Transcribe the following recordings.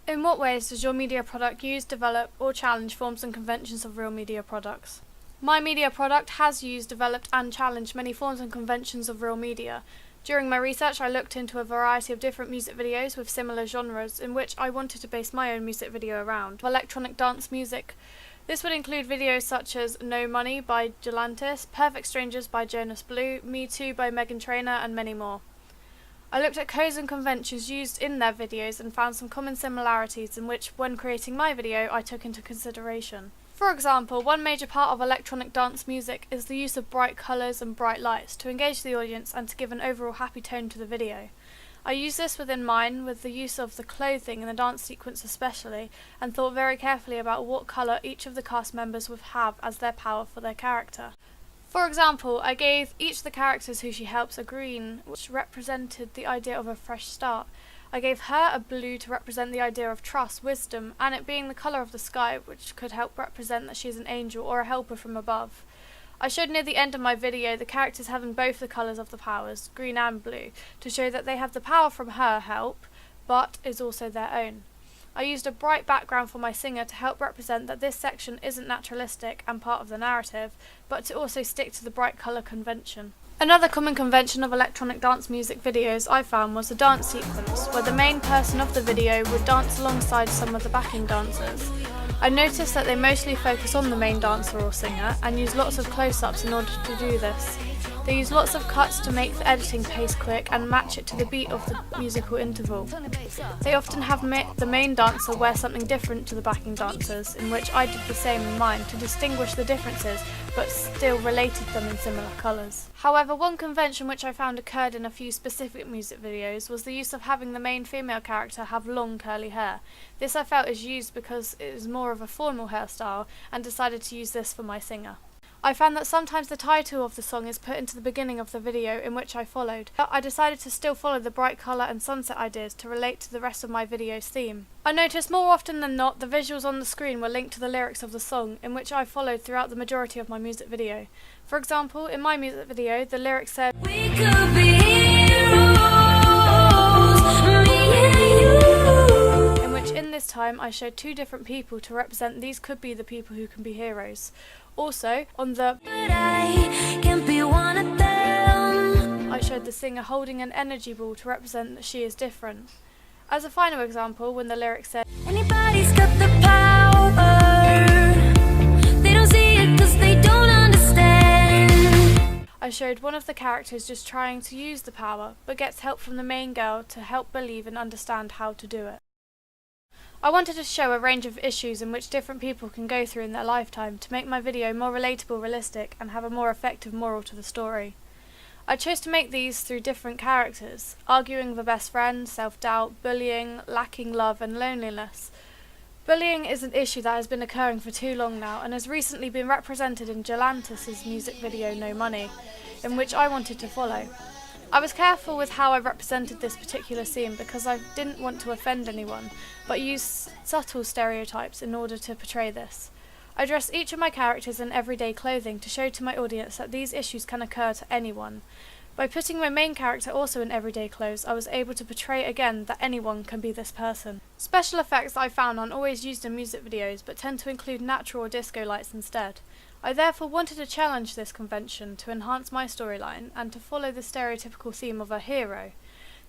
In what ways does your media product use, develop, or challenge forms and conventions of real media products? My media product has used, developed, and challenged many forms and conventions of real media. During my research, I looked into a variety of different music videos with similar genres in which I wanted to base my own music video around electronic dance music. This would include videos such as No Money by Galantis, Perfect Strangers by Jonas Blue, Me Too by Meghan Trainor, and many more. I looked at codes and conventions used in their videos and found some common similarities in which, when creating my video, I took into consideration. For example, one major part of electronic dance music is the use of bright colours and bright lights to engage the audience and to give an overall happy tone to the video. I used this within mine with the use of the clothing in the dance sequence especially, and thought very carefully about what colour each of the cast members would have as their power for their character. For example, I gave each of the characters who she helps a green, which represented the idea of a fresh start. I gave her a blue to represent the idea of trust, wisdom, and it being the colour of the sky, which could help represent that she is an angel or a helper from above. I showed near the end of my video the characters having both the colours of the powers, green and blue, to show that they have the power from her help, but is also their own. I used a bright background for my singer to help represent that this section isn't naturalistic and part of the narrative, but to also stick to the bright colour convention. Another common convention of electronic dance music videos I found was the dance sequence, where the main person of the video would dance alongside some of the backing dancers. I noticed that they mostly focus on the main dancer or singer and use lots of close-ups in order to do this. They use lots of cuts to make the editing pace quick and match it to the beat of the musical interval. They often have the main dancer wear something different to the backing dancers, in which I did the same in mine to distinguish the differences but still related them in similar colours. However, one convention which I found occurred in a few specific music videos was the use of having the main female character have long curly hair. This I felt is used because it is more of a formal hairstyle and decided to use this for my singer. I found that sometimes the title of the song is put into the beginning of the video in which I followed, but I decided to still follow the bright colour and sunset ideas to relate to the rest of my video's theme. I noticed more often than not the visuals on the screen were linked to the lyrics of the song, in which I followed throughout the majority of my music video. For example, in my music video, the lyrics said, "We could be heroes, me and you." In which in this time I showed two different people to represent these could be the people who can be heroes. Also, on the "But I can't be one of them," I showed the singer holding an energy ball to represent that she is different. As a final example, when the lyrics said, "Anybody's got the power, they don't see it 'cause they don't understand," I showed one of the characters just trying to use the power, but gets help from the main girl to help believe and understand how to do it. I wanted to show a range of issues in which different people can go through in their lifetime to make my video more relatable, realistic, and have a more effective moral to the story. I chose to make these through different characters, arguing with a best friend, self-doubt, bullying, lacking love, and loneliness. Bullying is an issue that has been occurring for too long now and has recently been represented in Galantis' music video No Money, in which I wanted to follow. I was careful with how I represented this particular scene because I didn't want to offend anyone, but used subtle stereotypes in order to portray this. I dressed each of my characters in everyday clothing to show to my audience that these issues can occur to anyone. By putting my main character also in everyday clothes, I was able to portray again that anyone can be this person. Special effects I found aren't always used in music videos, but tend to include natural or disco lights instead. I therefore wanted to challenge this convention to enhance my storyline and to follow the stereotypical theme of a hero.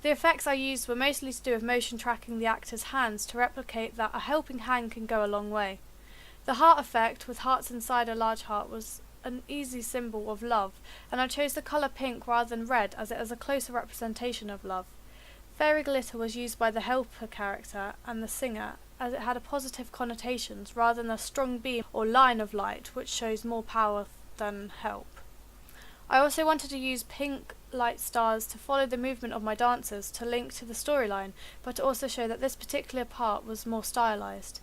The effects I used were mostly to do with motion tracking the actor's hands to replicate that a helping hand can go a long way. The heart effect, with hearts inside a large heart, was an easy symbol of love, and I chose the colour pink rather than red as it is a closer representation of love. Fairy glitter was used by the helper character and the singer, as it had a positive connotations rather than a strong beam or line of light which shows more power than help. I also wanted to use pink light stars to follow the movement of my dancers to link to the storyline, but to also show that this particular part was more stylised.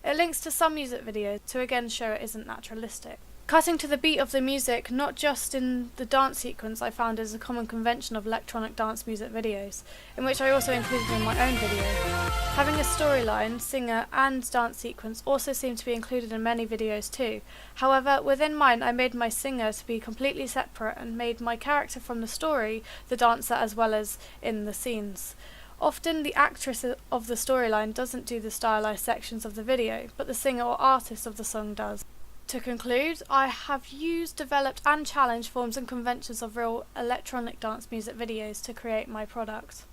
It links to some music videos to again show it isn't naturalistic. Cutting to the beat of the music, not just in the dance sequence, I found is a common convention of electronic dance music videos, in which I also included in my own video. Having a storyline, singer and dance sequence also seem to be included in many videos too. However, within mine I made my singer to be completely separate and made my character from the story the dancer as well as in the scenes. Often the actress of the storyline doesn't do the stylized sections of the video, but the singer or artist of the song does. To conclude, I have used, developed and challenged forms and conventions of real electronic dance music videos to create my product.